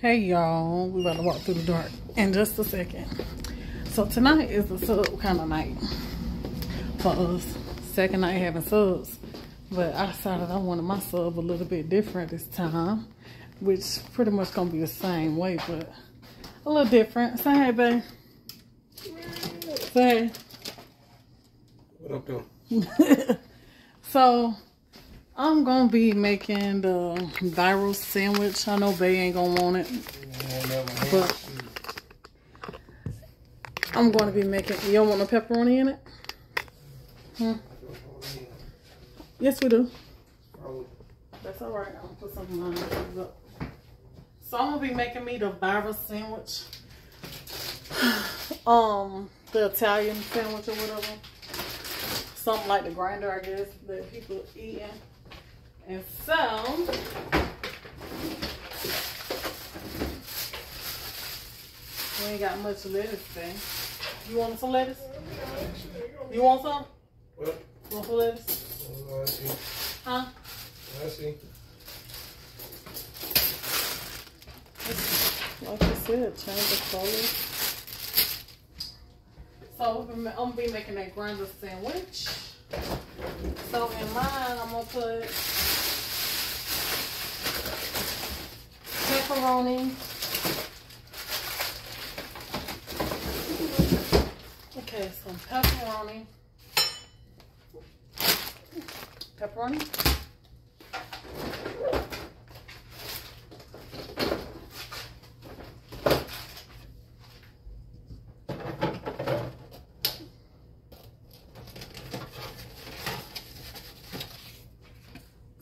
Hey y'all, we about to walk through the dark in just a second. So tonight is a sub kind of night for us. Second night having subs, but I decided I wanted my sub a little bit different this time, which pretty much gonna be the same way, but a little different. Say hey, babe. Say hey. What up, though? So I'm gonna be making the viral sandwich. I know Bae ain't gonna want it, but I'm gonna be making. You don't want no pepperoni in it? Yes, we do. That's all right. I'll put some of mine up. So I'm gonna be making me the viral sandwich, the Italian sandwich or whatever. Something like the grinder, I guess, that people eating. And so, we ain't got much lettuce today. You want some lettuce? You want some? What? You want some lettuce? I see. Huh? I see. Like I said, change the color. So, I'm going to be making that grinder sandwich. So, in mine, I'm going to put pepperoni. Okay, some pepperoni. Pepperoni.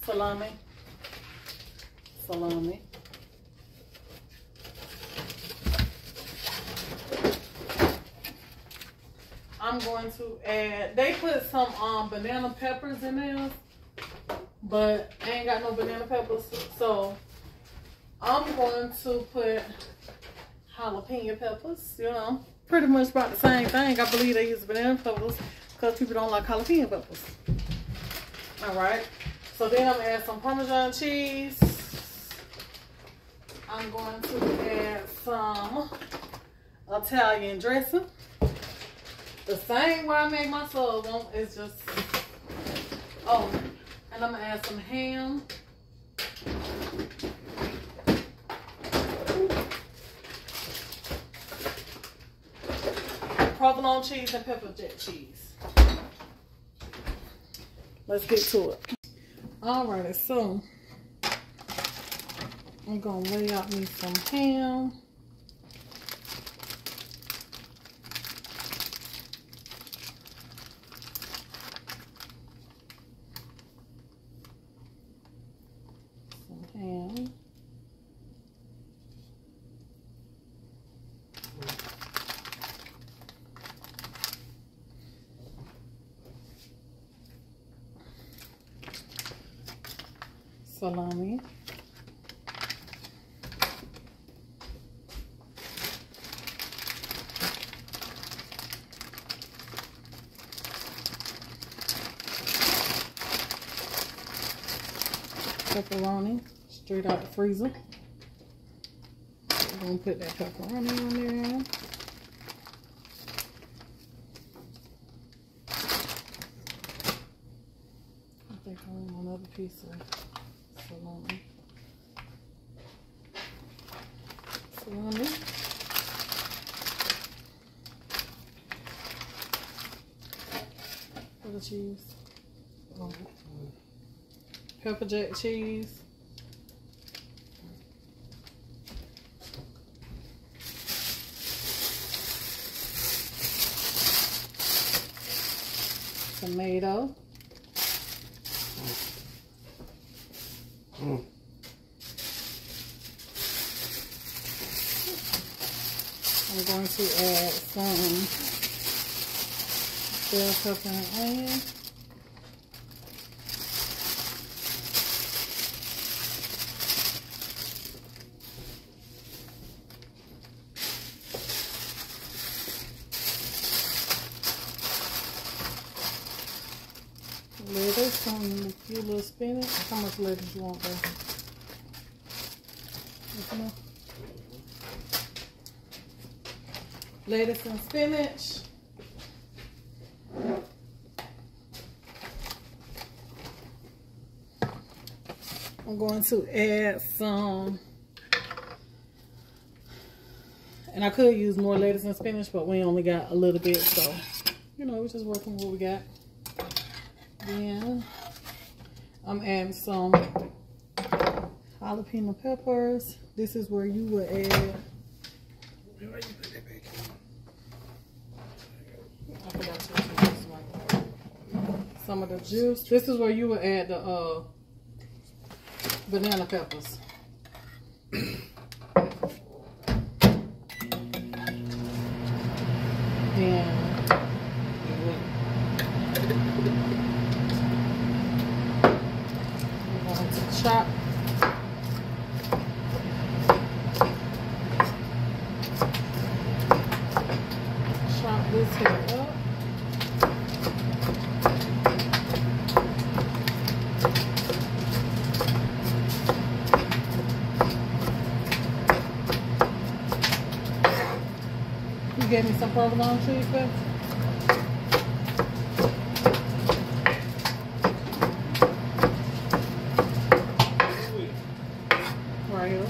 Salami. Salami. I'm going to add, they put some banana peppers in there, but I ain't got no banana peppers, so I'm going to put jalapeno peppers, you know, pretty much about the same thing. I believe they use banana peppers because people don't like jalapeno peppers. All right, so then I'm gonna add some Parmesan cheese. I'm going to add some Italian dressing. The same way I make my sub on is just, oh, and I'm gonna add some ham. Provolone cheese and pepper jack cheese. Let's get to it. Alrighty, so I'm gonna lay out me some ham. Salami. Pepperoni, straight out the freezer. I'm gonna put that pepperoni on there. I think I want another piece of salami. Salami. For the cheese. Oh. Pepper jack cheese. Tomato. I'm going to add some bell pepper and onion. Lettuce, a few little spinach. How much lettuce you want there? lettuce and spinach. I'm going to add some, and I could use more lettuce and spinach, but we only got a little bit, so you know, we're just working with what we got. Then I'm adding some jalapeno peppers. This is where you would add. I forgot to use this one. Some of the juice. This is where you would add the banana peppers. And we're going to chop this here up. You gave me some provolone cheese, babe? Right here.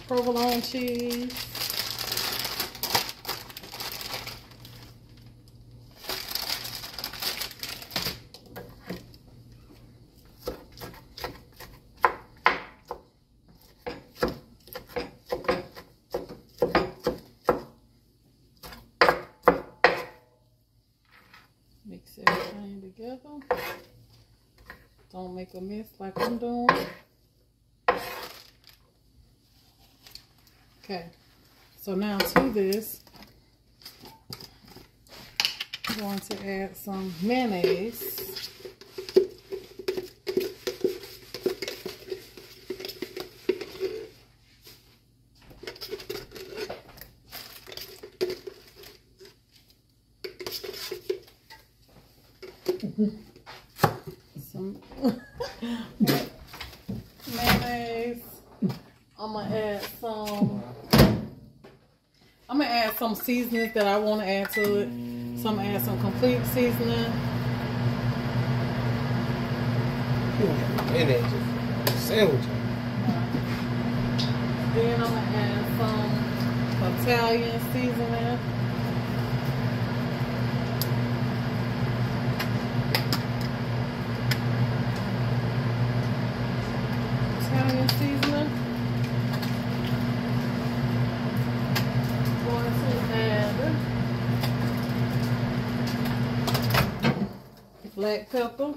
Provolone cheese. Mix everything together. Don't make a mess like I'm doing. Okay, so now to this, I'm going to add some mayonnaise. Some mayonnaise. I'm gonna add some seasonings that I want to add to it. So I'm gonna add some complete seasoning. Sandwich. Then I'm gonna add some Italian seasoning. Italian seasoning. Going to add black pepper.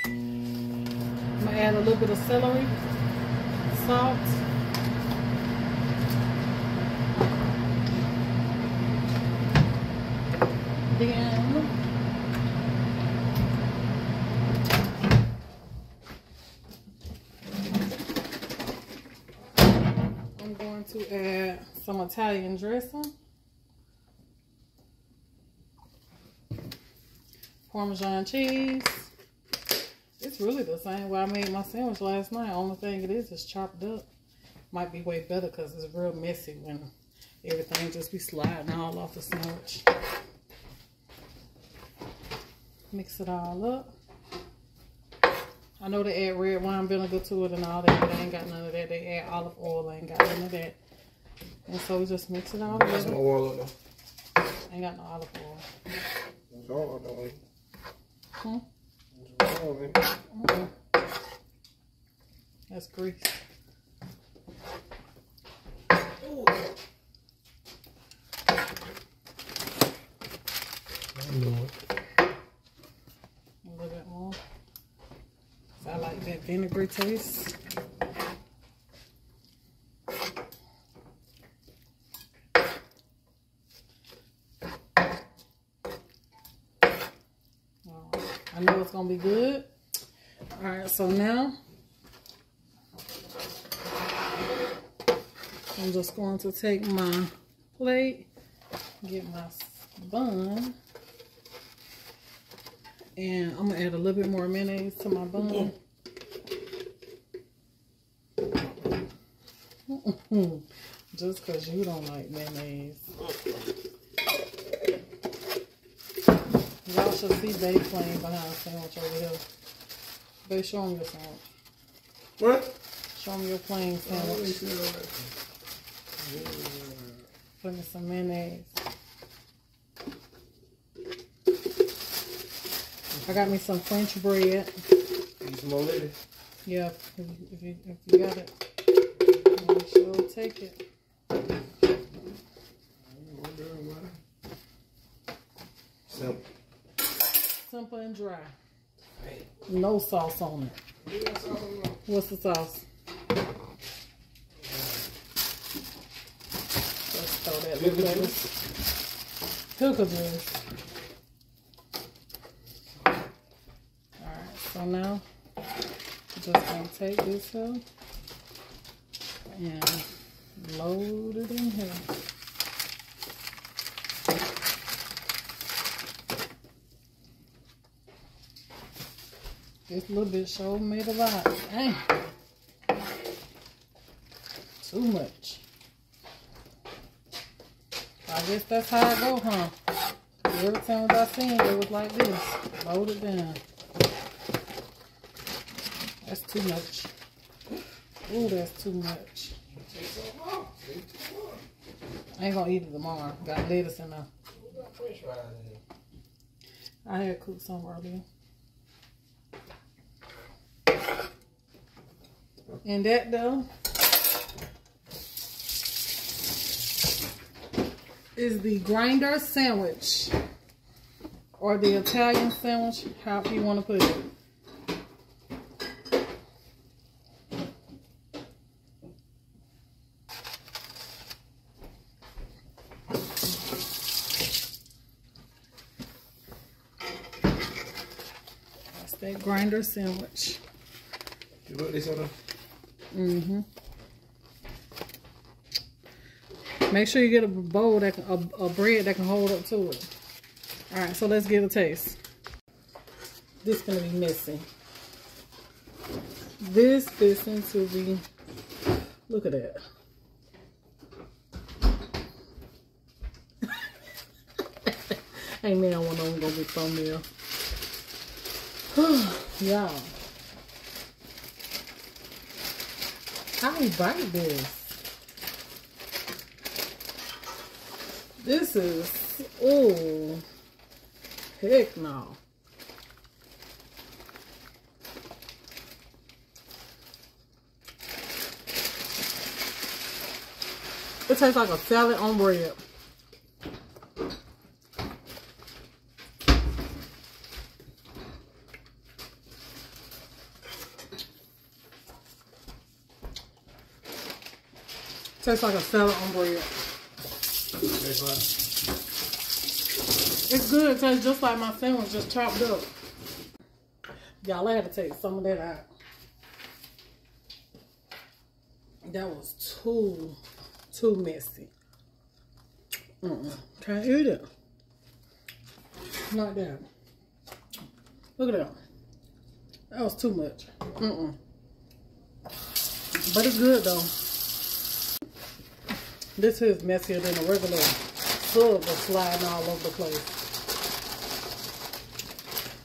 I'm gonna add a little bit of celery, salt. Then I'm going to add some Italian dressing, Parmesan cheese. It's really the same way I made my sandwich last night. Only thing it is chopped up. Might be way better because it's real messy when everything just be sliding all off the sandwich. Mix it all up. I know they add red wine vinegar to it and all that, but I ain't got none of that. They add olive oil. I ain't got none of that. And so we just mix it all together. Some oil in there. Ain't got no olive oil. It's all in there. Hmm? It's all in there. That's grease. Ooh. I know it. A little bit more. So I like that vinegary taste. I know it's gonna be good. All right, so now I'm just going to take my plate, get my bun, and I'm gonna add a little bit more mayonnaise to my bun. Just because you don't like mayonnaise. Y'all should see Babe playing behind the sandwich over here. Babe, show him your sandwich. What? Show him your plain sandwich. Put me some mayonnaise. I got me some French bread. Need some more lady? Yeah, if you got it, I'm sure take it. Simple. Simple and dry. No sauce on it. What's the sauce? Let's throw that little lettuce. Pickles. Alright, so now I'm just gonna take this here and load it in here. This little bit sure made a lot. Dang. Too much. I guess that's how it go, huh? Every time I seen it, it was like this. Load it down. That's too much. Ooh, that's too much. I ain't gonna eat it tomorrow. Got lettuce in there. I had cooked some earlier. And that though is the grinder sandwich, or the Italian sandwich, however you want to put it. That's that grinder sandwich. You put this on there? Mm-hmm. Make sure you get a bowl that can, a bread that can hold up to it. All right, so let's give it a taste. This is gonna be messy. This fits into the. Look at that. Hey man, I want to go be thumbnail. Y'all. How do you bite this? This is, oh, heck no. It tastes like a salad on bread. Tastes like a salad on bread. It's good. It tastes just like my sandwich, just chopped up. Y'all, I had to take some of that out. That was too messy. Can't eat it. Like that. Look at that. That was too much. But it's good though. This is messier than a regular sub that's sliding all over the place.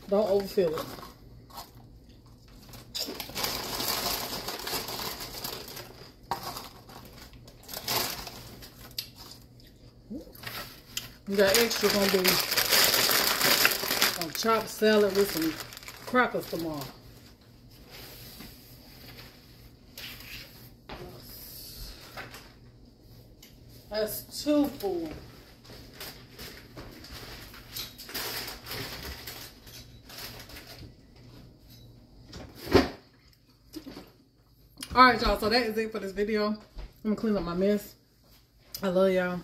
Don't overfill it. You got extra gonna be some chopped salad with some crackers tomorrow. That's too full. All right, y'all. So that is it for this video. I'm gonna clean up my mess. I love y'all.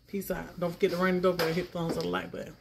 Peace out. Don't forget to ring the doorbell, hit the thumbs up, the like button.